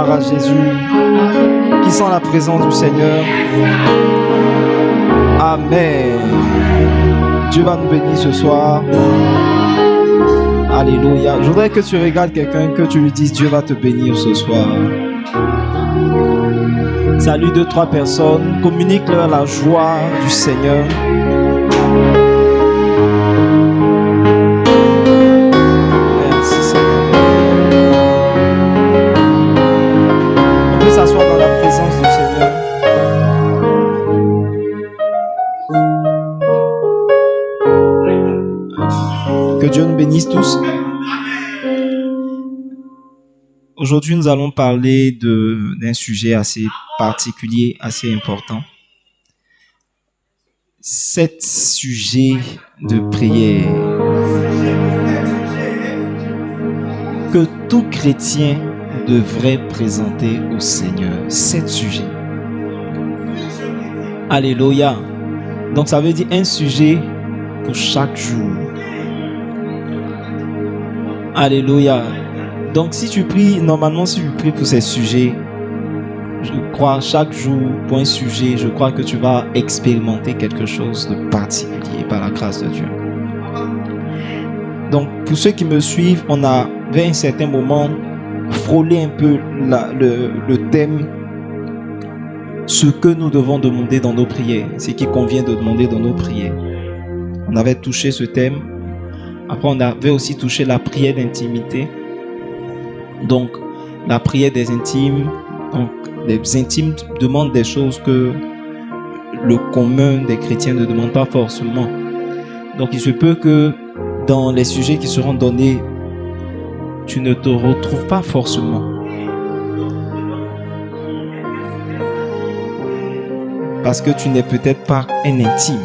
gloire à Jésus. Qui sent la présence du Seigneur? Amen. Dieu va nous bénir ce soir. Alléluia. Je voudrais que tu regardes quelqu'un, que tu lui dises Dieu va te bénir ce soir. Salut 2-3 personnes. Communique-leur la joie du Seigneur. Merci Seigneur. On peut s'asseoir dans la présence du Seigneur. Que Dieu nous bénisse tous. Aujourd'hui, nous allons parler d'un sujet assez particulier, assez important. 7 sujets de prière que tout chrétien devrait présenter au Seigneur. 7 sujets. Alléluia. Donc ça veut dire un sujet pour chaque jour. Alléluia. Donc si tu pries, normalement si tu pries pour ces sujets, je crois chaque jour pour un sujet, je crois que tu vas expérimenter quelque chose de particulier par la grâce de Dieu. Donc pour ceux qui me suivent, on avait à un certain moment frôlé un peu le thème, ce que nous devons demander dans nos prières, ce qui convient de demander dans nos prières. On avait touché ce thème. Après on avait aussi touché la prière d'intimité. Donc, la prière des intimes, donc les intimes demandent des choses que le commun des chrétiens ne demande pas forcément. Donc, il se peut que dans les sujets qui seront donnés, tu ne te retrouves pas forcément. Parce que tu n'es peut-être pas un intime.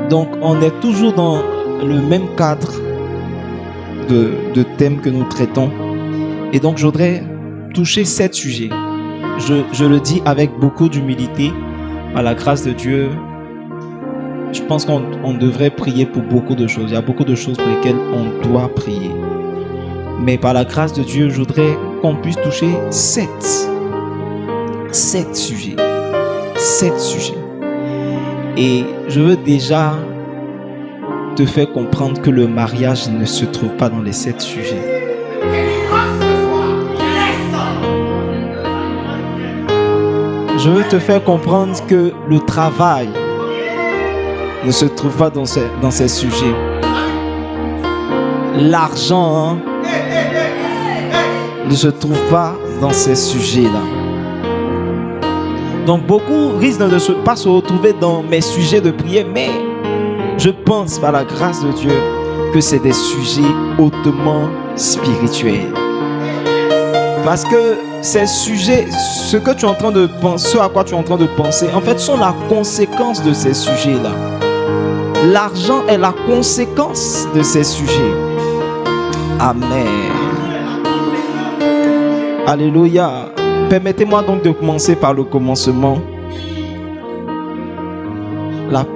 Donc, on est toujours dans le même cadre de thèmes que nous traitons. Et donc, je voudrais toucher 7 sujets. Je le dis avec beaucoup d'humilité, par la grâce de Dieu. Je pense qu'on devrait prier pour beaucoup de choses. Il y a beaucoup de choses pour lesquelles on doit prier. Mais par la grâce de Dieu, je voudrais qu'on puisse toucher 7 sujets. 7 sujets. Et je veux déjà te faire comprendre que le mariage ne se trouve pas dans les 7 sujets. Je veux te faire comprendre que le travail ne se trouve pas dans ces sujets. L'argent ne se trouve pas dans ces sujets-là. Donc beaucoup risquent de ne pas se retrouver dans mes sujets de prière, mais je pense par la grâce de Dieu que c'est des sujets hautement spirituels. Parce que ces sujets, ce que tu es en train de penser, ce à quoi tu es en train de penser, en fait, sont la conséquence de ces sujets-là. L'argent est la conséquence de ces sujets. Amen. Alléluia. Permettez-moi donc de commencer par le commencement.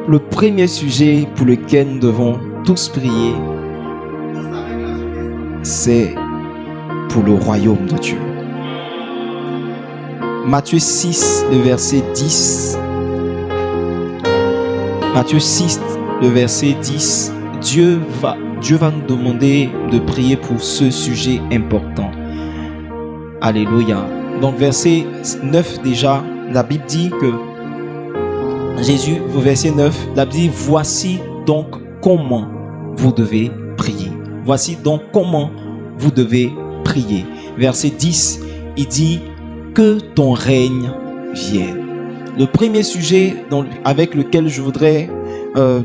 Le premier sujet pour lequel nous devons tous prier, c'est pour le royaume de Dieu. Matthieu 6, le verset 10. Matthieu 6, le verset 10. Dieu va nous demander de prier pour ce sujet important. Alléluia. Donc verset 9 déjà, la Bible dit que Jésus, verset 9, la Bible dit, voici donc comment vous devez prier. Voici donc comment vous devez prier. Verset 10, il dit, que ton règne vienne. Le premier sujet avec lequel je voudrais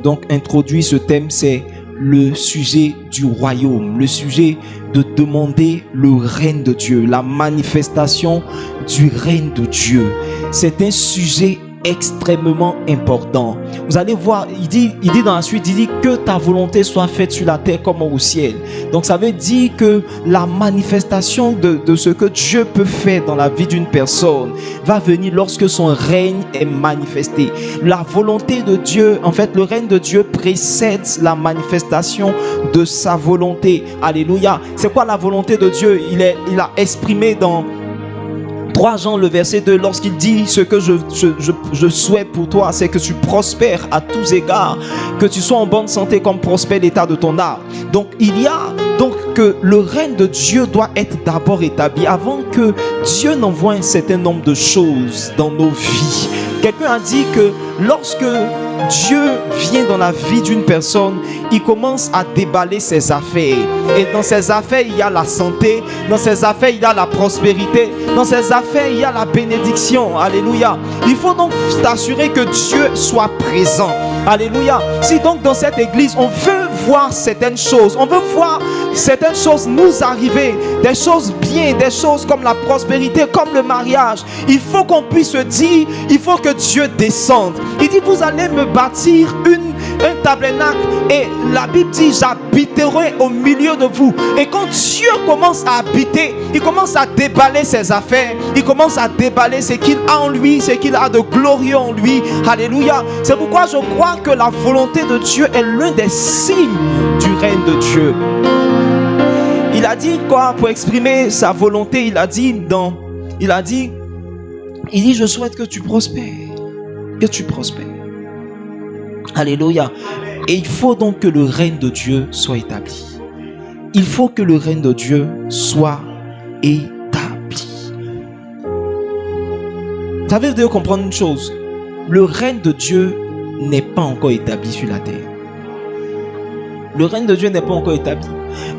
donc introduire ce thème, c'est le sujet du royaume, le sujet de demander le règne de Dieu, la manifestation du règne de Dieu. C'est un sujet extrêmement important. Vous allez voir, il dit dans la suite, il dit que ta volonté soit faite sur la terre comme au ciel. Donc ça veut dire que la manifestation de ce que Dieu peut faire dans la vie d'une personne va venir lorsque son règne est manifesté. La volonté de Dieu, en fait, le règne de Dieu précède la manifestation de sa volonté. Alléluia. C'est quoi la volonté de Dieu? Il a exprimé dans 3 Jean le verset 2, lorsqu'il dit ce que je souhaite pour toi, c'est que tu prospères à tous égards, que tu sois en bonne santé comme prospère l'état de ton âme. Donc il y a donc que le règne de Dieu doit être d'abord établi avant que Dieu n'envoie un certain nombre de choses dans nos vies. Quelqu'un a dit que lorsque Dieu vient dans la vie d'une personne, il commence à déballer ses affaires. Et dans ses affaires, il y a la santé. Dans ses affaires, il y a la prospérité. Dans ses affaires, il y a la bénédiction. Alléluia. Il faut donc t'assurer que Dieu soit présent. Alléluia. Si donc dans cette église, on veut voir certaines choses, on veut voir certaines choses nous arriver, des choses bien, des choses comme la prospérité, comme le mariage, il faut qu'on puisse se dire, il faut que Dieu descende. Il dit, vous allez me bâtir un tabernacle, et la Bible dit, j'habiterai au milieu de vous. Et quand Dieu commence à habiter, il commence à déballer ses affaires, il commence à déballer ce qu'il a en lui, ce qu'il a de glorieux en lui. Alléluia. C'est pourquoi je crois que la volonté de Dieu est l'un des signes du règne de Dieu. Il a dit quoi pour exprimer sa volonté? Il dit je souhaite que tu prospères, que tu prospères. Alléluia. Et il faut donc que le règne de Dieu soit établi. Il faut que le règne de Dieu soit établi. Vous savez, vous devez comprendre une chose. Le règne de Dieu n'est pas encore établi sur la terre. Le règne de Dieu n'est pas encore établi.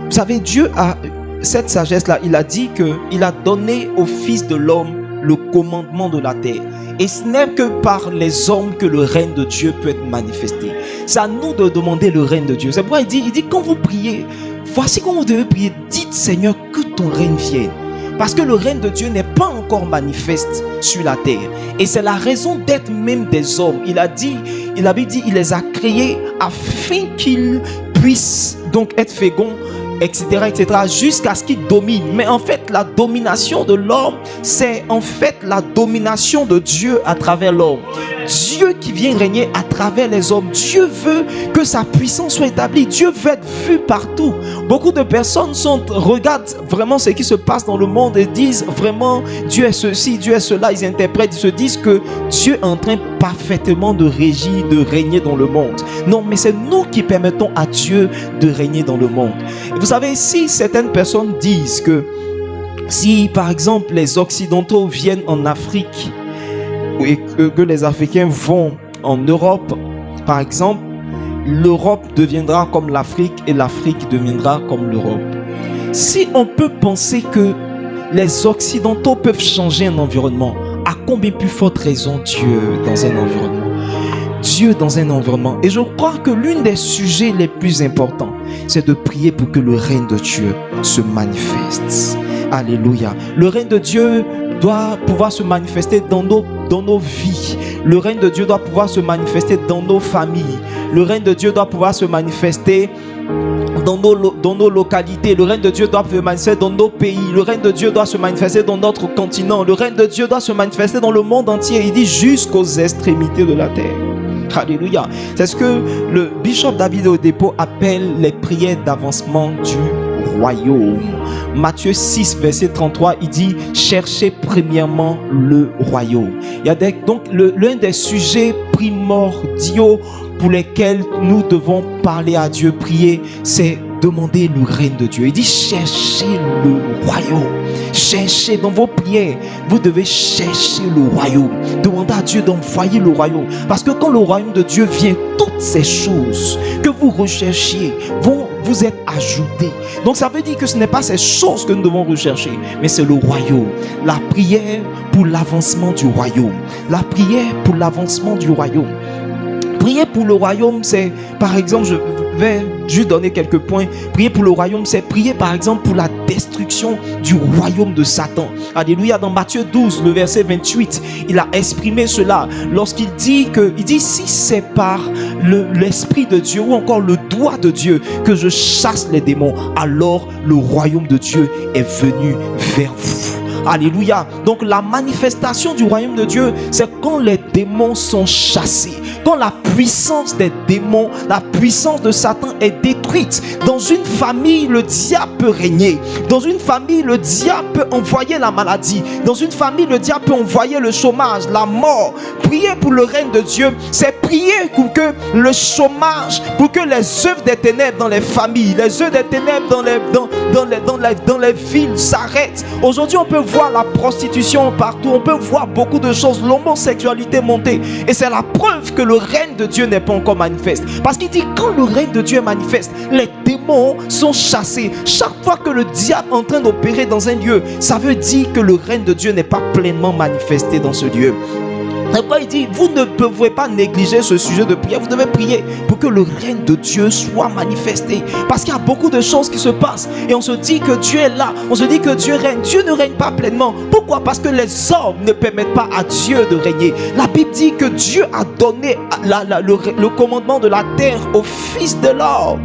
Vous savez, Dieu a cette sagesse-là. Il a dit qu'il a donné au Fils de l'homme le commandement de la terre. Et ce n'est que par les hommes que le règne de Dieu peut être manifesté. C'est à nous de demander le règne de Dieu. C'est pourquoi il dit quand vous priez, voici comment vous devez prier. Dites, Seigneur, que ton règne vienne. Parce que le règne de Dieu n'est pas encore manifeste sur la terre. Et c'est la raison d'être même des hommes. Il avait dit, il les a créés afin qu'ils puissent donc être féconds, etc., jusqu'à ce qu'il domine. Mais en fait, la domination de l'homme, c'est en fait la domination de Dieu à travers l'homme. Dieu qui vient régner à travers les hommes. Dieu veut que sa puissance soit établie. Dieu veut être vu partout. Beaucoup de personnes regardent vraiment ce qui se passe dans le monde et disent vraiment Dieu est ceci, Dieu est cela. Ils interprètent, ils se disent que Dieu est en train parfaitement de régir, de régner dans le monde. Non, mais c'est nous qui permettons à Dieu de régner dans le monde. Et vous savez, si certaines personnes disent que si par exemple les Occidentaux viennent en Afrique et que les Africains vont en Europe, par exemple, l'Europe deviendra comme l'Afrique et l'Afrique deviendra comme l'Europe. Si on peut penser que les Occidentaux peuvent changer un environnement, à combien plus forte raison Dieu dans un environnement? Dieu dans un environnement. Et je crois que l'un des sujets les plus importants, c'est de prier pour que le règne de Dieu se manifeste. Alléluia. Le règne de Dieu doit pouvoir se manifester dans nos vies. Le règne de Dieu doit pouvoir se manifester dans nos familles. Le règne de Dieu doit pouvoir se manifester dans nos localités. Le règne de Dieu doit se manifester dans nos pays. Le règne de Dieu doit se manifester dans notre continent. Le règne de Dieu doit se manifester dans le monde entier. Il dit jusqu'aux extrémités de la terre. Alléluia. C'est ce que le bishop David Oyedepo appelle les prières d'avancement du royaume. Matthieu 6 verset 33, il dit cherchez premièrement le royaume. Il y a donc l'un des sujets primordiaux pour lesquels nous devons parler à Dieu, prier, c'est demander le règne de Dieu. Il dit cherchez le royaume. Cherchez dans vos prières. Vous devez chercher le royaume. Demandez à Dieu d'envoyer le royaume. Parce que quand le royaume de Dieu vient, toutes ces choses que vous recherchiez vont vous être ajoutées. Donc ça veut dire que ce n'est pas ces choses que nous devons rechercher, mais c'est le royaume. La prière pour l'avancement du royaume. La prière pour l'avancement du royaume. Prier pour le royaume, c'est par exemple, vais juste donner quelques points. Prier pour le royaume, c'est prier par exemple pour la destruction du royaume de Satan. Alléluia. Dans Matthieu 12, le verset 28, il a exprimé cela lorsqu'il dit si c'est par l'Esprit de Dieu ou encore le doigt de Dieu que je chasse les démons, alors le royaume de Dieu est venu vers vous. Alléluia. Donc la manifestation du royaume de Dieu, c'est quand les démons sont chassés, quand la puissance des démons, la puissance de Satan est détruite. Dans une famille, le diable peut régner. Dans une famille, le diable peut envoyer la maladie. Dans une famille, le diable peut envoyer le chômage, la mort. Prier pour le règne de Dieu, c'est prier pour que le chômage, pour que les œuvres des ténèbres dans les familles, les œuvres des ténèbres dans les villes s'arrêtent. Aujourd'hui, on peut voir la prostitution partout, on peut voir beaucoup de choses, l'homosexualité monter. Et c'est la preuve que le règne de Dieu n'est pas encore manifeste. Parce qu'il dit, quand le règne de Dieu est manifeste, les démons sont chassés. Chaque fois que le diable est en train d'opérer dans un lieu, ça veut dire que le règne de Dieu n'est pas pleinement manifesté dans ce lieu. C'est pourquoi il dit, vous ne pouvez pas négliger ce sujet de prière. Vous devez prier pour que le règne de Dieu soit manifesté. Parce qu'il y a beaucoup de choses qui se passent. Et on se dit que Dieu est là. On se dit que Dieu règne. Dieu ne règne pas pleinement. Pourquoi? Parce que les hommes ne permettent pas à Dieu de régner. La Bible dit que Dieu a donné le commandement de la terre au Fils de l'homme.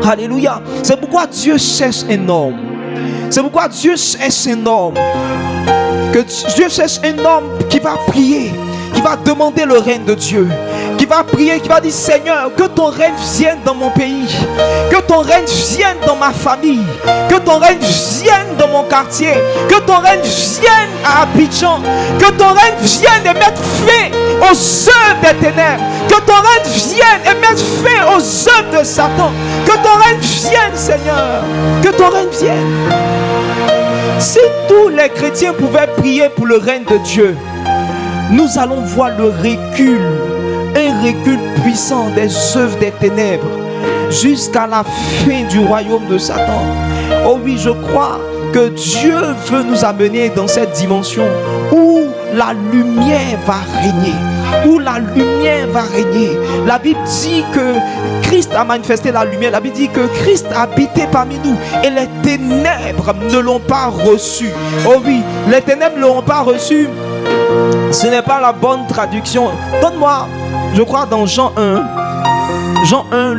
Alléluia. C'est pourquoi Dieu cherche un homme. C'est pourquoi Dieu cherche un homme. Que Dieu cherche un homme qui va prier, qui va demander le règne de Dieu, qui va prier, qui va dire, Seigneur, que ton règne vienne dans mon pays, que ton règne vienne dans ma famille, que ton règne vienne dans mon quartier, que ton règne vienne à Abidjan, que ton règne vienne et mettre fin aux œuvres des ténèbres, que ton règne vienne et mettre fin aux œuvres de Satan, que ton règne vienne, Seigneur, que ton règne vienne. Si tous les chrétiens pouvaient prier pour le règne de Dieu, nous allons voir le recul, un recul puissant des œuvres des ténèbres jusqu'à la fin du royaume de Satan. Oh oui, je crois que Dieu veut nous amener dans cette dimension où la lumière va régner. Où la lumière va régner. La Bible dit que Christ a manifesté la lumière. La Bible dit que Christ a habité parmi nous et les ténèbres ne l'ont pas reçu. Oh oui, les ténèbres ne l'ont pas reçu. Ce n'est pas la bonne traduction. Donne-moi, je crois dans Jean 1. Jean 1,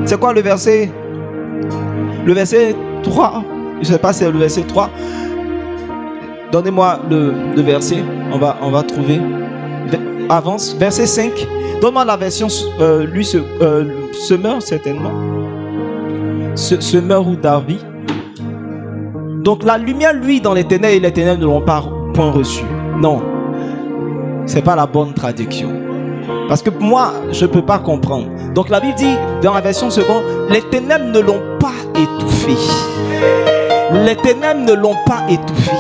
c'est quoi le verset? Le verset 3. Je ne sais pas si c'est le verset 3. Donnez-moi le verset. On va trouver. Avance, verset 5. Donne-moi la version semeur certainement. Semeur ou Darby. Donc la lumière, lui, dans les ténèbres, et les ténèbres ne l'ont pas point reçu. Non, c'est pas la bonne traduction. Parce que moi, je ne peux pas comprendre. Donc la Bible dit, dans la version seconde, les ténèbres ne l'ont pas étouffé. Les ténèbres ne l'ont pas étouffé.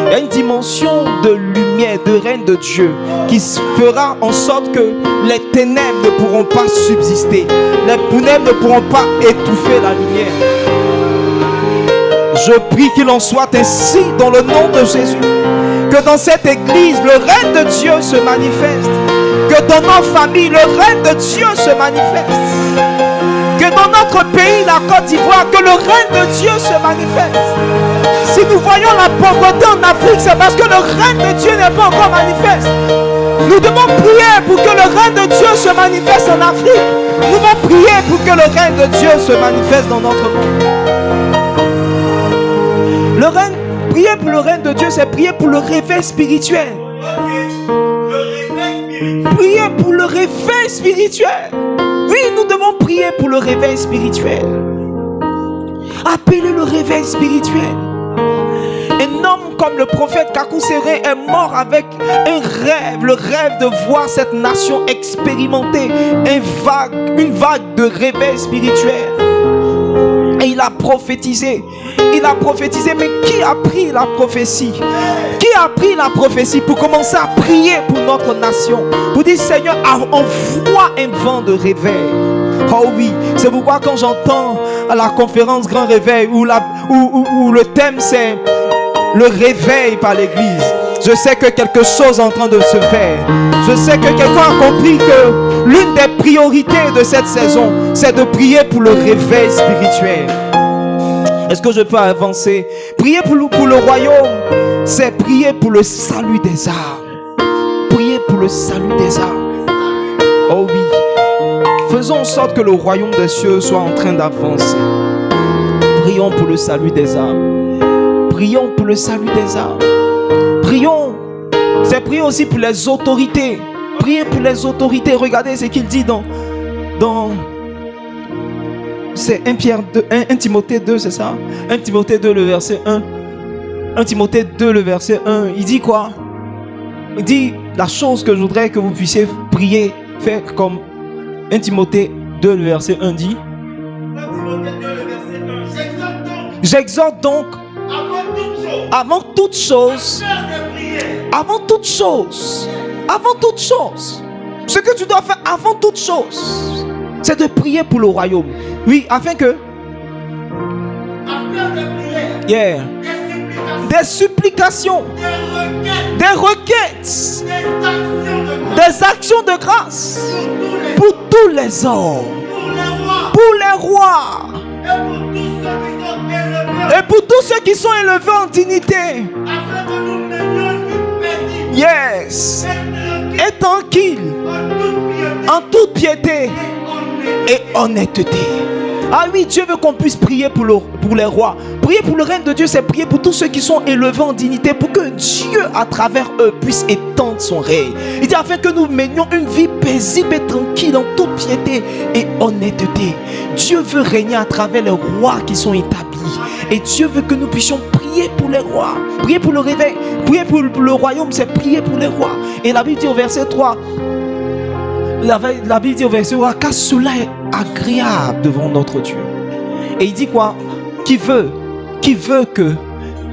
Il y a une dimension de lumière, de règne de Dieu qui fera en sorte que les ténèbres ne pourront pas subsister. Les ténèbres ne pourront pas étouffer la lumière. Je prie qu'il en soit ainsi dans le nom de Jésus. Que dans cette église, le règne de Dieu se manifeste. Que dans nos familles, le règne de Dieu se manifeste. Que dans notre pays, la Côte d'Ivoire, que le règne de Dieu se manifeste. Si nous voyons la pauvreté en Afrique, c'est parce que le règne de Dieu n'est pas encore manifeste. Nous devons prier pour que le règne de Dieu se manifeste en Afrique. Nous devons prier pour que le règne de Dieu se manifeste dans notre monde. Prier pour le règne de Dieu, c'est prier pour le réveil spirituel. Prier pour le réveil spirituel. Oui, nous devons prier pour le réveil spirituel. Appelez le réveil spirituel. Un homme comme le prophète Kakou Séré est mort avec un rêve, le rêve de voir cette nation expérimenter une vague de réveil spirituel. Et il a prophétisé. Il a prophétisé, mais qui a pris la prophétie? Qui a pris la prophétie pour commencer à prier pour notre nation? Pour dire, Seigneur, envoie un vent de réveil. Oh oui, c'est pourquoi quand j'entends à la conférence Grand Réveil où le thème c'est le réveil par l'église, Je sais que quelque chose est en train de se faire. Je sais que quelqu'un a compris que l'une des priorités de cette saison, c'est de prier pour le réveil spirituel. Est-ce que je peux avancer? Prier pour le royaume, c'est prier pour le salut des âmes. Prier pour le salut des âmes. Oh oui. Faisons en sorte que le royaume des cieux soit en train d'avancer. Prions pour le salut des âmes. Prions pour le salut des âmes. Prions. C'est prier aussi pour les autorités. Priez pour les autorités. Regardez ce qu'il dit dans c'est 1 Timothée 2, c'est ça? 1 Timothée 2, le verset 1. 1 Timothée 2, le verset 1. Il dit quoi? Il dit la chose que je voudrais que vous puissiez prier, faire comme 1 Timothée 2, le verset 1 dit. 1 Timothée 2, le verset 1. J'exhorte donc avant toute chose, ce que tu dois faire avant toute chose, c'est de prier pour le royaume. Oui, afin de prier. Des supplications, des requêtes, des actions de grâce pour tous les hommes, pour les rois, et pour tous ceux qui sont élevés en dignité. Yes. Et tranquille, en toute piété et honnêteté. Ah oui, Dieu veut qu'on puisse prier pour les rois. Prier pour le règne de Dieu, c'est prier pour tous ceux qui sont élevés en dignité, pour que Dieu, à travers eux, puisse étendre son règne. Il dit afin que nous menions une vie paisible et tranquille en toute piété et honnêteté. Dieu veut régner à travers les rois qui sont établis. Et Dieu veut que nous puissions prier pour les rois. Prier pour le réveil. Prier pour le royaume, c'est prier pour les rois. Et la Bible dit au verset 3, la Bible dit au verset 3, car cela est agréable devant notre Dieu. Et il dit quoi? Qui veut que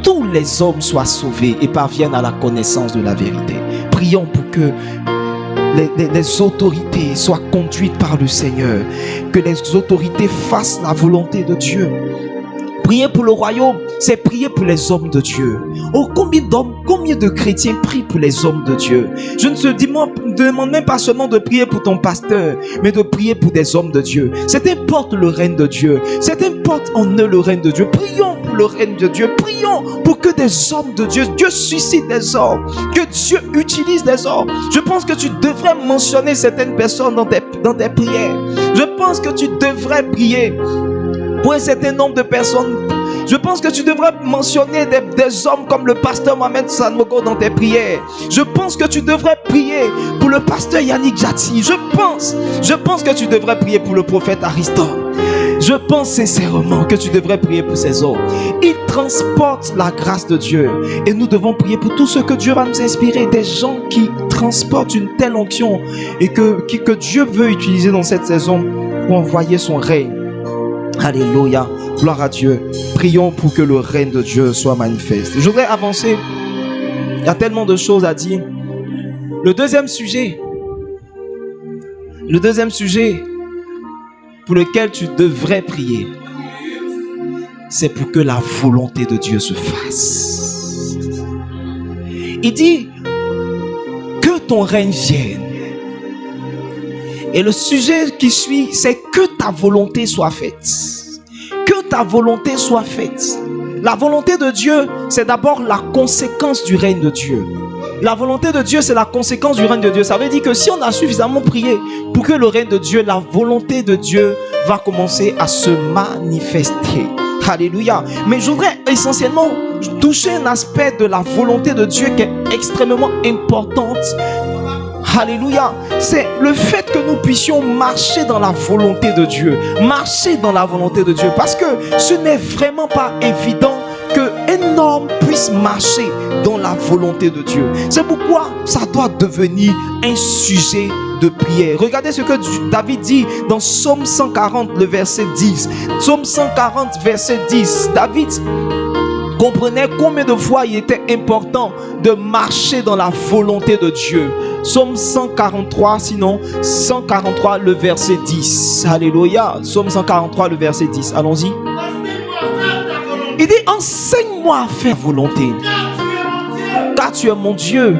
tous les hommes soient sauvés et parviennent à la connaissance de la vérité. Prions pour que les autorités soient conduites par le Seigneur, que les autorités fassent la volonté de Dieu. Prier pour le royaume, c'est prier pour les hommes de Dieu. Oh, combien de chrétiens prient pour les hommes de Dieu? Je ne te demande même pas seulement de prier pour ton pasteur, mais de prier pour des hommes de Dieu. C'est importe le règne de Dieu. C'est importe en eux le règne de Dieu. Prions pour le règne de Dieu. Prions pour que des hommes de Dieu, Dieu suscite des hommes, que Dieu utilise des hommes. Je pense que tu devrais mentionner certaines personnes dans tes prières. Je pense que tu devrais prier pour un certain nombre de personnes. Je pense que tu devrais mentionner des hommes comme le pasteur Mohamed Sanogo dans tes prières. Je pense que tu devrais prier pour le pasteur Yannick Jati. Je pense que tu devrais prier pour le prophète Aristote. Je pense sincèrement que tu devrais prier pour ces hommes. Ils transportent la grâce de Dieu. Et nous devons prier pour tout ce que Dieu va nous inspirer. Des gens qui transportent une telle onction et que Dieu veut utiliser dans cette saison pour envoyer son règne. Alléluia, gloire à Dieu. Prions pour que le règne de Dieu soit manifeste. Je voudrais avancer. Il y a tellement de choses à dire. Le deuxième sujet pour lequel tu devrais prier, c'est pour que la volonté de Dieu se fasse. Il dit que ton règne vienne. Et le sujet qui suit, c'est que ta volonté soit faite. Que ta volonté soit faite. La volonté de Dieu, c'est d'abord la conséquence du règne de Dieu. La volonté de Dieu, c'est la conséquence du règne de Dieu. Ça veut dire que si on a suffisamment prié pour que le règne de Dieu, la volonté de Dieu va commencer à se manifester. Alléluia. Mais je voudrais essentiellement toucher un aspect de la volonté de Dieu qui est extrêmement importante. Alléluia. C'est le fait que nous puissions marcher dans la volonté de Dieu. Marcher dans la volonté de Dieu. Parce que ce n'est vraiment pas évident qu'un homme puisse marcher dans la volonté de Dieu. C'est pourquoi ça doit devenir un sujet de prière. Regardez ce que David dit dans Psaume 140, le verset 10. Psaume 140, verset 10. David comprenait combien de fois il était important de marcher dans la volonté de Dieu. Psaume 143, sinon 143, le verset 10. Alléluia. Psaume 143, le verset 10. Allons-y. Il dit, enseigne-moi à faire volonté. car tu es mon Dieu.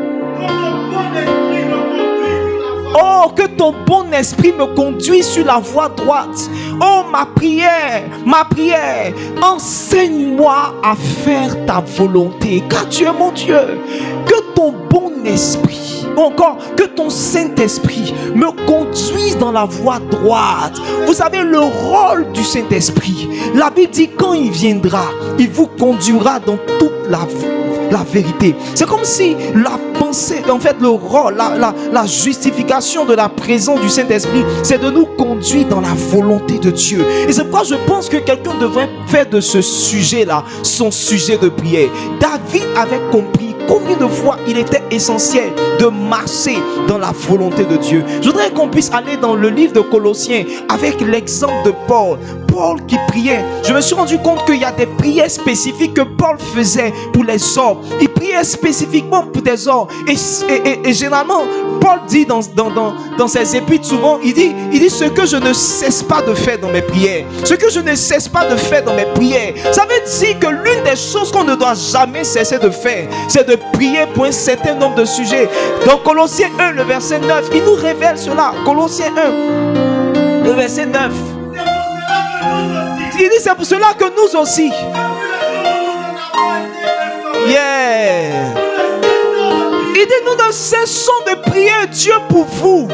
Que ton bon esprit me conduise sur la voie droite. Oh, ma prière, enseigne-moi à faire ta volonté, car tu es mon Dieu. Que ton bon esprit, ou encore que ton Saint-Esprit me conduise dans la voie droite. Vous savez le rôle du Saint-Esprit. La Bible dit quand il viendra, il vous conduira dans toute la vérité. C'est comme si la pensée, en fait le rôle, la justification de la présence du Saint-Esprit, c'est de nous conduire dans la volonté de Dieu. Et c'est pourquoi je pense que quelqu'un devrait faire de ce sujet-là son sujet de prière. David avait compris combien de fois il était essentiel de marcher dans la volonté de Dieu. Je voudrais qu'on puisse aller dans le livre de Colossiens avec l'exemple de Paul qui priait. Je me suis rendu compte qu'il y a des prières spécifiques que Paul faisait pour les hommes. Il priait spécifiquement pour des hommes. Et généralement, Paul dit dans ses épîtres souvent, il dit ce que je ne cesse pas de faire dans mes prières. Ce que je ne cesse pas de faire dans mes prières. Ça veut dire que l'une des choses qu'on ne doit jamais cesser de faire, c'est de prier pour un certain nombre de sujets. Dans Colossiens 1, le verset 9, il nous révèle cela. Colossiens 1, le verset 9. Il dit c'est pour cela que nous aussi. Yeah. Il dit nous ne cessons de prier Dieu pour vous.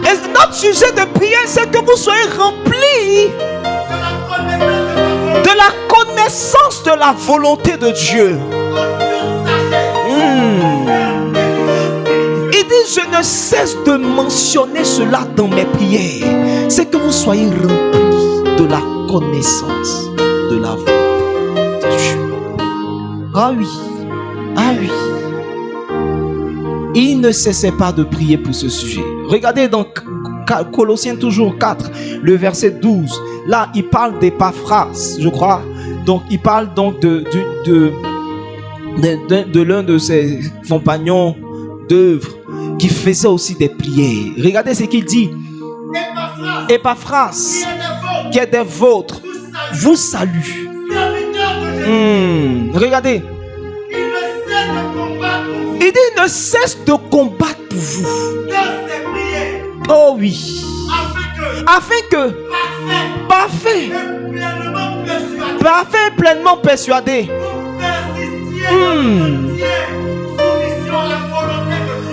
Et notre sujet de prière, c'est que vous soyez remplis de la connaissance de la volonté de Dieu. Il dit je ne cesse de mentionner cela dans mes prières. C'est que vous soyez remplis de la connaissance de la volonté de Dieu. Ah oui. Il ne cessait pas de prier pour ce sujet. Regardez dans Colossiens toujours 4, le verset 12. Là, il parle d'Épaphras, je crois. Donc, il parle donc de l'un de ses compagnons d'œuvre qui faisait aussi des prières. Regardez ce qu'il dit. Épaphras, qui est des vôtres, vous salue. Regardez. Il dit ne cesse de combattre pour vous. Oh oui. Afin que parfait, pleinement persuadé.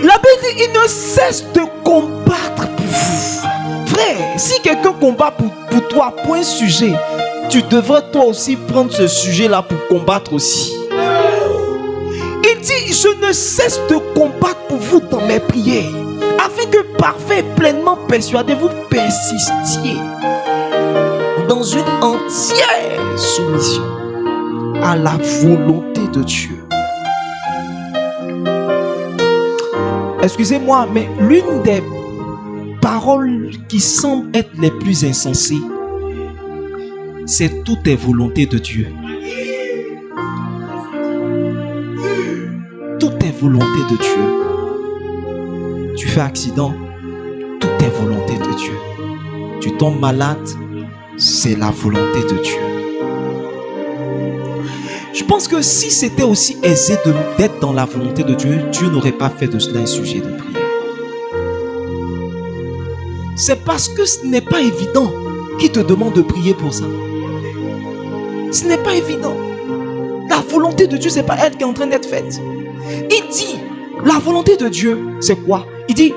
La Bible dit il ne cesse de combattre pour vous. Frère, si quelqu'un combat pour toi pour un sujet, tu devrais toi aussi prendre ce sujet-là pour combattre aussi. Il dit je ne cesse de combattre pour vous dans mes prières, afin que parfait, pleinement persuadé, vous persistiez dans une entière soumission à la volonté de Dieu. Excusez-moi, mais l'une des paroles qui semblent être les plus insensées, c'est tout est volonté de Dieu. Tout est volonté de Dieu. Tu fais accident, tout est volonté de Dieu. Tu tombes malade, c'est la volonté de Dieu. Je pense que si c'était aussi aisé d'être dans la volonté de Dieu, Dieu n'aurait pas fait de cela un sujet de prière. C'est parce que ce n'est pas évident qu'il te demande de prier pour ça. Ce n'est pas évident. La volonté de Dieu, ce n'est pas elle qui est en train d'être faite. Il dit, la volonté de Dieu, c'est quoi? Il dit,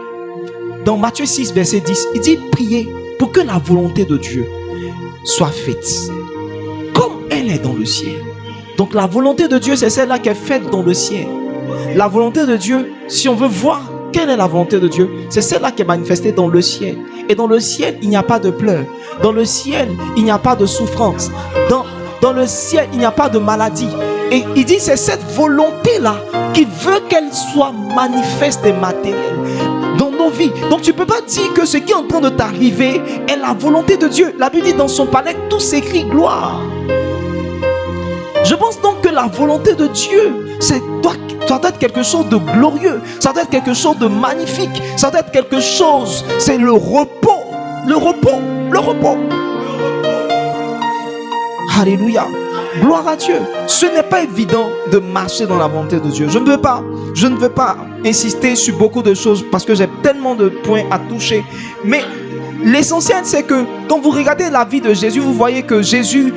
dans Matthieu 6, verset 10, il dit, priez pour que la volonté de Dieu soit faite comme elle est dans le ciel. Donc la volonté de Dieu, c'est celle-là qui est faite dans le ciel. La volonté de Dieu, si on veut voir quelle est la volonté de Dieu, c'est celle-là qui est manifestée dans le ciel. Et dans le ciel, il n'y a pas de pleurs. Dans le ciel, il n'y a pas de souffrance. Dans le ciel, il n'y a pas de maladie. Et il dit, c'est cette volonté-là qui veut qu'elle soit manifeste et matérielle dans nos vies. Donc tu ne peux pas dire que ce qui est en train de t'arriver est la volonté de Dieu. La Bible dit, dans son palais, tout s'écrit gloire. Je pense donc que la volonté de Dieu, ça doit être quelque chose de glorieux. Ça doit être quelque chose de magnifique. Ça doit être quelque chose, c'est le repos. Le repos. Le repos. Alléluia. Gloire à Dieu. Ce n'est pas évident de marcher dans la volonté de Dieu. Je ne veux pas insister sur beaucoup de choses parce que j'ai tellement de points à toucher. Mais l'essentiel, c'est que quand vous regardez la vie de Jésus, vous voyez que Jésus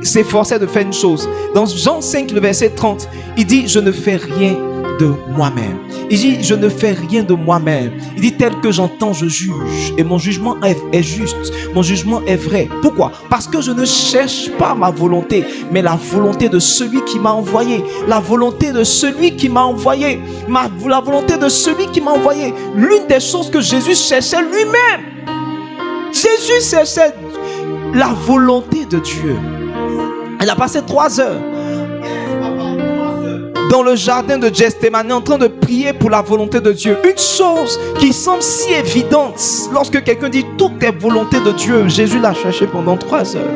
s'efforçait de faire une chose. Dans Jean 5, le verset 30, il dit « Je ne fais rien de moi-même. » Il dit « Je ne fais rien de moi-même. » Il dit « Tel que j'entends, je juge. Et mon jugement est juste. Mon jugement est vrai. » Pourquoi? Parce que je ne cherche pas ma volonté, mais la volonté de celui qui m'a envoyé. La volonté de celui qui m'a envoyé. La volonté de celui qui m'a envoyé. L'une des choses que Jésus cherchait lui-même. Jésus cherchait la volonté de Dieu. Il a passé 3 heures dans le jardin de Gethsémani en train de prier pour la volonté de Dieu. Une chose qui semble si évidente lorsque quelqu'un dit tout est volonté de Dieu. Jésus l'a cherché pendant 3 heures.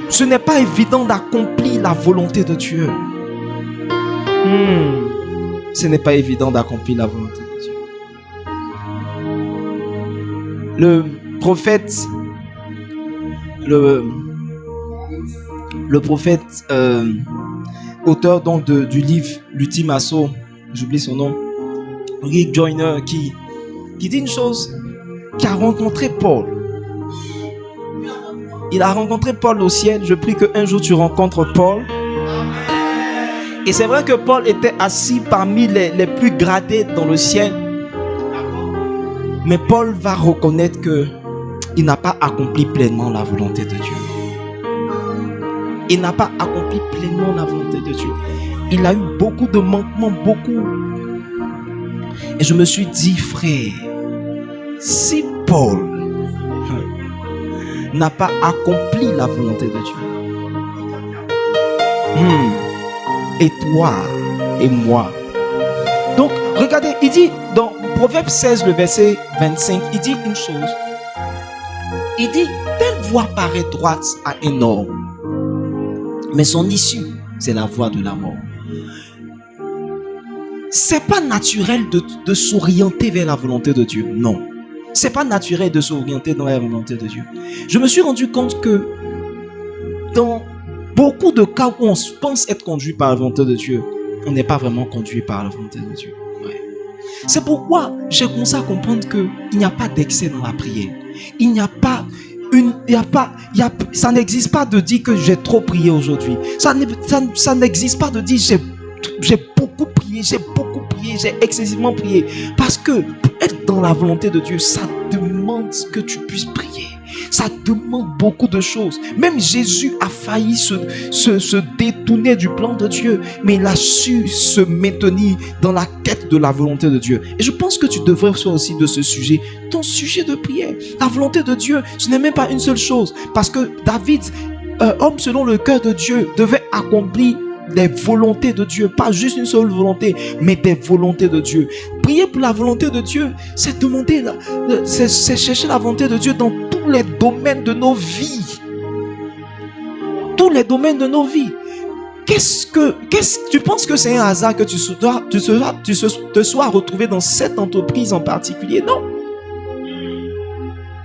Ce n'est pas évident d'accomplir la volonté de Dieu. Ce n'est pas évident d'accomplir la volonté de Dieu. Le prophète auteur donc du livre L'ultime assaut, j'oublie son nom, Rick Joyner, qui dit une chose, qui a rencontré Paul. Il a rencontré Paul au ciel. Je prie qu'un jour tu rencontres Paul. Et c'est vrai que Paul était assis parmi les plus gradés dans le ciel. Mais Paul va reconnaître qu'il n'a pas accompli pleinement la volonté de Dieu. Il n'a pas accompli pleinement la volonté de Dieu. Il a eu beaucoup de manquements, beaucoup. Et je me suis dit, frère, si Paul n'a pas accompli la volonté de Dieu, et toi et moi. Donc, regardez, il dit dans Proverbe 16, le verset 25, il dit une chose. Il dit, telle voie paraît droite à un homme, mais son issue, c'est la voie de la mort. C'est pas naturel de s'orienter vers la volonté de Dieu. Non. C'est pas naturel de s'orienter dans la volonté de Dieu. Je me suis rendu compte que dans beaucoup de cas où on pense être conduit par la volonté de Dieu, on n'est pas vraiment conduit par la volonté de Dieu. Ouais. C'est pourquoi j'ai commencé à comprendre qu'il n'y a pas d'excès dans la prière. Ça n'existe pas de dire que j'ai trop prié aujourd'hui. Ça n'existe pas de dire j'ai beaucoup prié, j'ai excessivement prié. Parce que pour être dans la volonté de Dieu, ça demande que tu puisses prier. Ça demande beaucoup de choses. Même Jésus a failli se détourner du plan de Dieu, mais il a su se maintenir dans la quête de la volonté de Dieu. Et je pense que tu devrais faire aussi de ce sujet ton sujet de prière. La volonté de Dieu, ce n'est même pas une seule chose. Parce que David, homme selon le cœur de Dieu, devait accomplir des volontés de Dieu, pas juste une seule volonté, mais des volontés de Dieu. Prier pour la volonté de Dieu, c'est demander, c'est chercher la volonté de Dieu dans tous les domaines de nos vies. Tous les domaines de nos vies. Tu penses que c'est un hasard que tu te sois retrouvé dans cette entreprise en particulier? Non.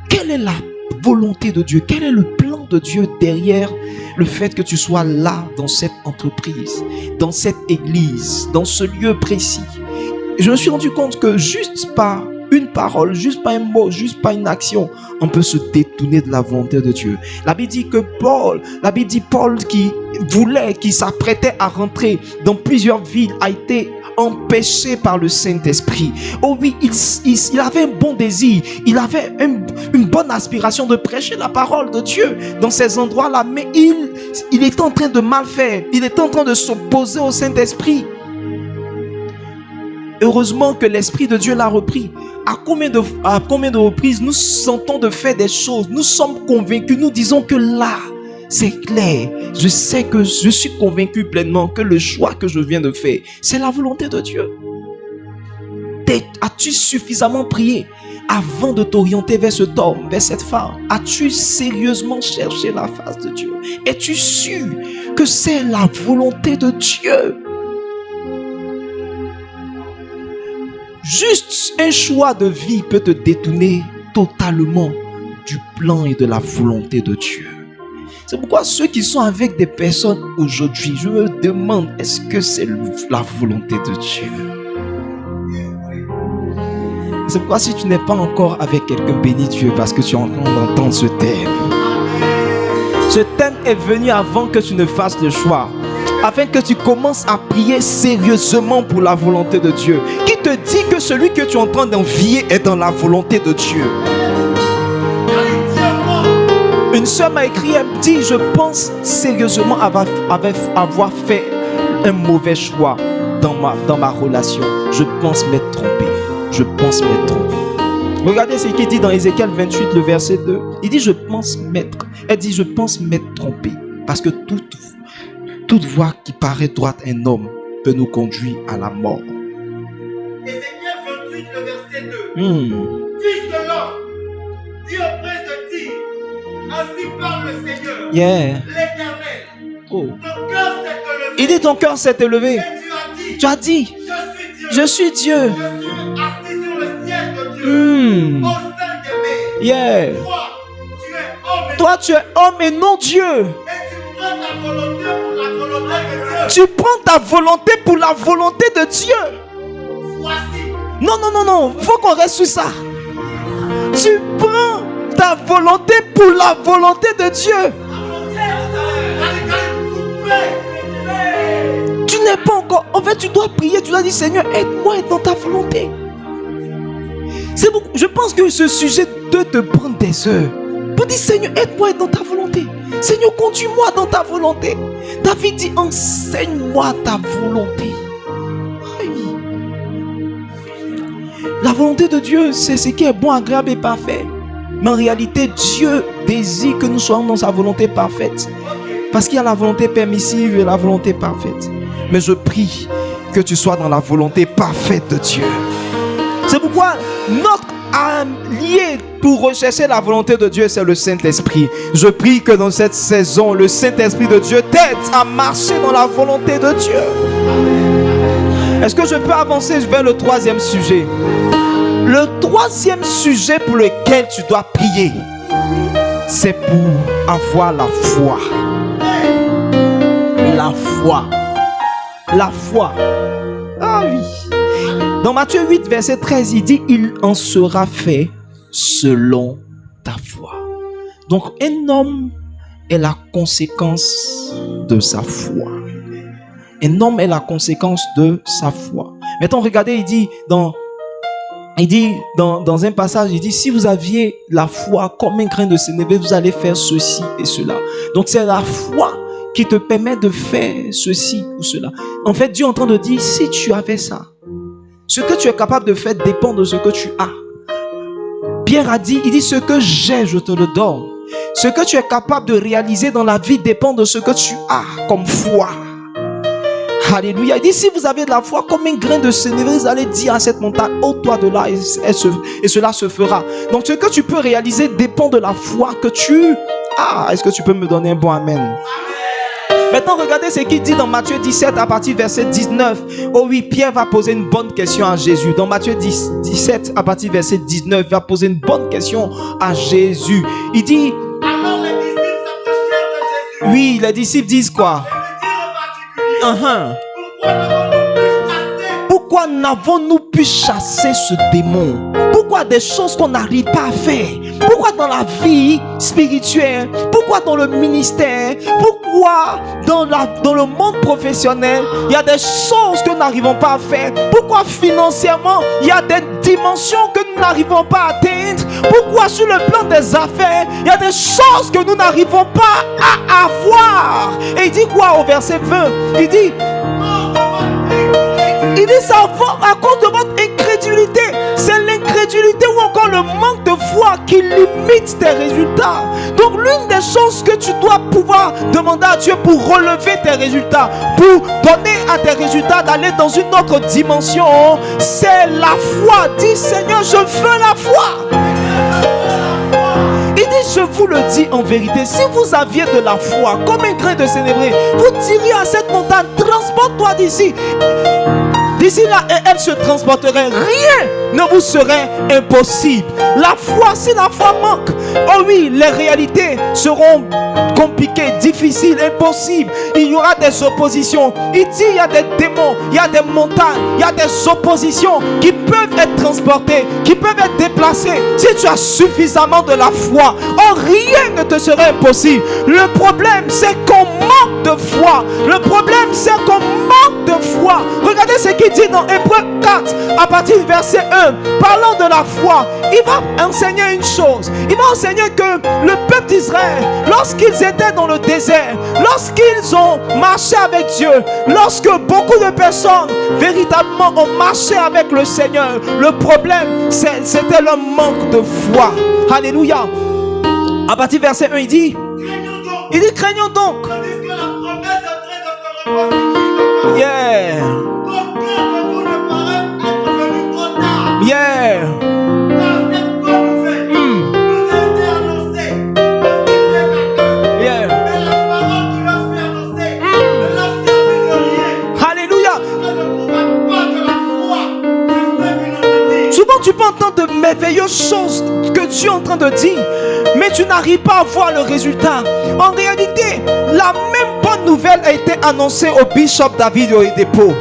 Quelle est la volonté de Dieu? Quel est le plan de Dieu derrière le fait que tu sois là dans cette entreprise, dans cette église, dans ce lieu précis? Et je me suis rendu compte que juste par une parole, juste par un mot, juste par une action, on peut se détourner de la volonté de Dieu. La Bible dit Paul qui s'apprêtait à rentrer dans plusieurs villes a été empêché par le Saint-Esprit. Oh oui, il avait un bon désir, il avait une bonne aspiration de prêcher la parole de Dieu dans ces endroits-là, mais il était en train de mal faire, il était en train de s'opposer au Saint-Esprit. Heureusement que l'Esprit de Dieu l'a repris. À combien de reprises nous sentons de faire des choses, nous sommes convaincus, nous disons que là, c'est clair, je suis convaincu pleinement que le choix que je viens de faire, c'est la volonté de Dieu. As-tu suffisamment prié avant de t'orienter vers cet homme, vers cette femme? As-tu sérieusement cherché la face de Dieu? Es-tu sûr que c'est la volonté de Dieu? Juste un choix de vie peut te détourner totalement du plan et de la volonté de Dieu. C'est pourquoi ceux qui sont avec des personnes aujourd'hui, je me demande, est-ce que c'est la volonté de Dieu? C'est pourquoi si tu n'es pas encore avec quelqu'un, bénis Dieu parce que tu es en train d'entendre ce thème. Ce thème est venu avant que tu ne fasses le choix, afin que tu commences à prier sérieusement pour la volonté de Dieu. Qui te dit que celui que tu es en train d'envier est dans la volonté de Dieu? Une sœur m'a écrit, elle me dit, je pense sérieusement avoir fait un mauvais choix dans ma relation. Je pense m'être trompé. Je pense m'être trompé. Regardez ce qu'il dit dans Ézéchiel 28, le verset 2. Il dit, elle dit, je pense m'être trompé. Parce que toute voie qui paraît droite à un homme peut nous conduire à la mort. Ézéchiel 28, le verset 2. Fils de l'homme, dis au prince de Tyr, ainsi parle le Seigneur, l'Éternel. Oh. Ton cœur s'est élevé. Il dit, ton cœur s'est élevé. Et tu as dit, je suis Dieu. Je suis assis sur le siège de Dieu. Au sein des mers. Toi, tu es homme et non Dieu. Et tu prends ta volonté pour la volonté de Dieu. Tu prends ta volonté pour la volonté de Dieu. Voici. Non. Faut qu'on reste sur ça. Tu prends ta volonté pour la volonté de Dieu. Tu n'es pas encore. En fait, tu dois prier. Tu dois dire, Seigneur, aide-moi à être dans ta volonté. C'est beaucoup. Je pense que ce sujet doit te prendre des heures. Pour dire, Seigneur, aide-moi à être dans ta volonté. Seigneur, conduis-moi dans ta volonté. David dit, enseigne-moi ta volonté. Aïe. La volonté de Dieu, c'est ce qui est bon, agréable et parfait. Mais en réalité, Dieu désire que nous soyons dans sa volonté parfaite. Parce qu'il y a la volonté permissive et la volonté parfaite. Mais je prie que tu sois dans la volonté parfaite de Dieu. C'est pourquoi notre allié pour rechercher la volonté de Dieu, c'est le Saint-Esprit. Je prie que dans cette saison, le Saint-Esprit de Dieu t'aide à marcher dans la volonté de Dieu. Est-ce que je peux avancer vers le troisième sujet? Le troisième sujet pour lequel tu dois prier, c'est pour avoir la foi. La foi. La foi. Ah oui. Dans Matthieu 8, verset 13, il dit, il en sera fait selon ta foi. Donc, un homme est la conséquence de sa foi. Un homme est la conséquence de sa foi. Maintenant, regardez, il dit dans un passage, il dit, si vous aviez la foi comme un grain de sénévé, vous allez faire ceci et cela. Donc, c'est la foi qui te permet de faire ceci ou cela. En fait, Dieu est en train de dire, si tu avais ça, ce que tu es capable de faire dépend de ce que tu as. Pierre a dit, il dit, ce que j'ai, je te le donne. Ce que tu es capable de réaliser dans la vie dépend de ce que tu as comme foi. Alléluia. Il dit, si vous avez de la foi comme un grain de sénévé, vous allez dire à cette montagne, ôte-toi de là et cela se fera. Donc ce que tu peux réaliser dépend de la foi que tu as. Est-ce que tu peux me donner un bon amen? Maintenant, regardez ce qu'il dit dans Matthieu 17 à partir du verset 19. Oh oui, Pierre va poser une bonne question à Jésus. Dans Matthieu 17 à partir du verset 19, il va poser une bonne question à Jésus. Il dit... Alors les disciples s'approchèrent de Jésus. Oui, les disciples disent quoi? Et lui dirent en particulier, pourquoi n'avons-nous pu chasser ce démon? Pourquoi des choses qu'on n'arrive pas à faire? Pourquoi dans la vie spirituelle? Pourquoi dans le ministère? Pourquoi dans le monde professionnel il y a des choses que nous n'arrivons pas à faire? Pourquoi financièrement il y a des dimensions que nous n'arrivons pas à atteindre? Pourquoi sur le plan des affaires il y a des choses que nous n'arrivons pas à avoir? Et il dit quoi au verset 20? Il dit ça à cause de votre incrédulité. C'est l'incrédulité ou encore le manque de foi qui limite tes résultats. Donc l'une des choses que tu dois pouvoir demander à Dieu pour relever tes résultats, pour donner à tes résultats d'aller dans une autre dimension, c'est la foi. Dis, Seigneur, je veux la foi. Il dit, je vous le dis en vérité, si vous aviez de la foi comme un grain de sénévé, vous diriez à cette montagne, transporte-toi d'ici D'ici là, et elle se transporterait. Rien ne vous serait impossible. La foi, si la foi manque, oh oui, les réalités seront compliquées, difficiles, impossibles. Il y aura des oppositions. Il dit il y a des démons, il y a des montagnes, il y a des oppositions qui peuvent être transportées, qui peuvent être déplacées. Si tu as suffisamment de la foi, oh, rien ne te serait impossible. Le problème, c'est qu'on manque de foi. Le problème, c'est qu'on manque de foi. Regardez ce qu'il dit dans Hébreux 4, à partir du verset 1. Parlant de la foi, il va enseigner une chose. Il va enseigner que le peuple d'Israël, lorsqu'ils étaient dans le désert, lorsqu'ils ont marché avec Dieu, lorsque beaucoup de personnes véritablement ont marché avec le Seigneur, le problème, c'était le manque de foi. Alléluia. À partir du verset 1, il dit, craignons donc. Yeah. Yeah. Yeah. Alléluia. Souvent tu peux entendre de merveilleuses choses que Dieu est en train de dire, mais tu n'arrives pas à voir le résultat. En réalité, la même bonne nouvelle a été annoncée au bishop David Oyedepo.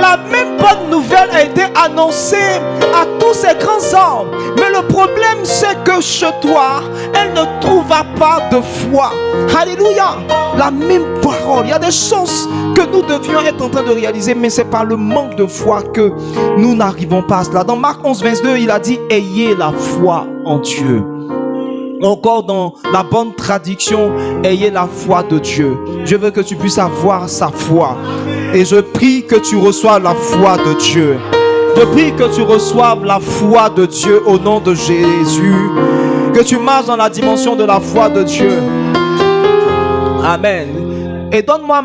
La même bonne nouvelle a été annoncée à tous ces grands hommes. Mais le problème, c'est que chez toi, elle ne trouva pas de foi. Alléluia. La même parole. Il y a des choses que nous devions être en train de réaliser, mais c'est par le manque de foi que nous n'arrivons pas à cela. Dans Marc 11, 22, il a dit, ayez la foi en Dieu. Encore dans la bonne traduction, ayez la foi de Dieu. Je veux que tu puisses avoir sa foi. Et je prie que tu reçoives la foi de Dieu. Je prie que tu reçoives la foi de Dieu au nom de Jésus. Que tu marches dans la dimension de la foi de Dieu. Amen. Et donne-moi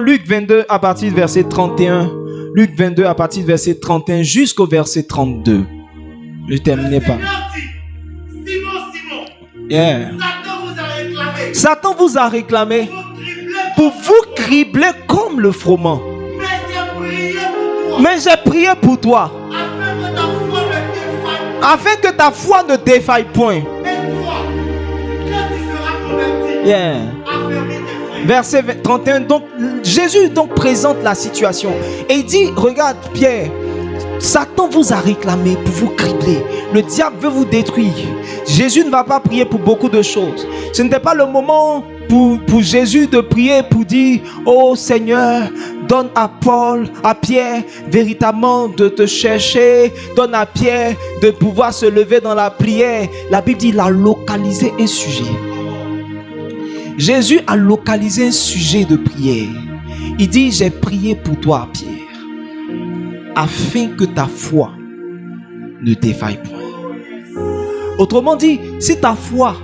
Luc 22 à partir du verset 31. Luc 22 à partir du verset 31 jusqu'au verset 32. Je ne terminais pas. Yeah. Satan vous a réclamé pour vous cribler comme le froment. Mais j'ai prié pour toi afin que ta foi ne défaille point. Yeah. Verset 31. Donc Jésus présente la situation et il dit, regarde Pierre, Satan vous a réclamé pour vous cribler. Le diable veut vous détruire. Jésus ne va pas prier pour beaucoup de choses. Ce n'était pas le moment pour Jésus de prier pour dire, oh Seigneur, donne à Paul, à Pierre, véritablement de te chercher. Donne à Pierre de pouvoir se lever dans la prière. La Bible dit, il a localisé un sujet. Jésus a localisé un sujet de prière. Il dit, j'ai prié pour toi, Pierre, afin que ta foi ne défaille point. Autrement dit, si ta foi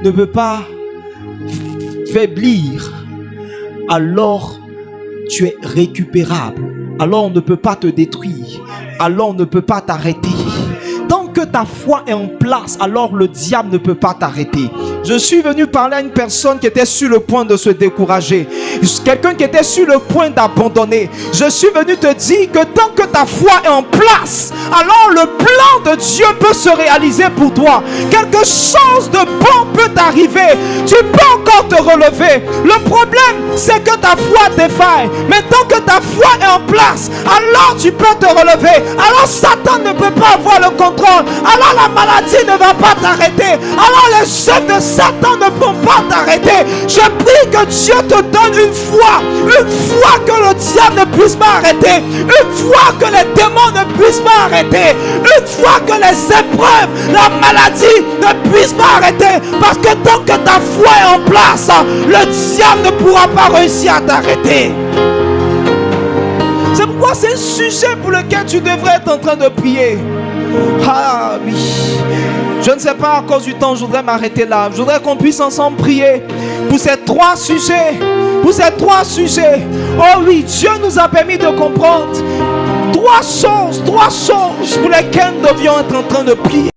ne peut pas faiblir, alors tu es récupérable. Alors on ne peut pas te détruire. Alors on ne peut pas t'arrêter. Tant que ta foi est en place, alors le diable ne peut pas t'arrêter. Je suis venu parler à une personne qui était sur le point de se décourager. Quelqu'un qui était sur le point d'abandonner. Je suis venu te dire que tant que ta foi est en place, alors le plan de Dieu peut se réaliser pour toi. Quelque chose de bon peut t'arriver. Tu peux encore te relever. Le problème, c'est que ta foi défaille. Mais tant que ta foi est en place, alors tu peux te relever. Alors Satan ne peut pas avoir le contrôle. Alors la maladie ne va pas t'arrêter. Alors les œuvres de Satan ne peut pas t'arrêter. Je prie que Dieu te donne une foi que le diable ne puisse pas arrêter, une foi que les démons ne puissent pas arrêter, une foi que les épreuves, la maladie ne puissent pas arrêter, parce que tant que ta foi est en place, le diable ne pourra pas réussir à t'arrêter. C'est pourquoi c'est un sujet pour lequel tu devrais être en train de prier. Ah oui. Je ne sais pas, à cause du temps, je voudrais m'arrêter là. Je voudrais qu'on puisse ensemble prier pour ces trois sujets. Pour ces trois sujets. Oh oui, Dieu nous a permis de comprendre trois choses pour lesquelles nous devions être en train de prier.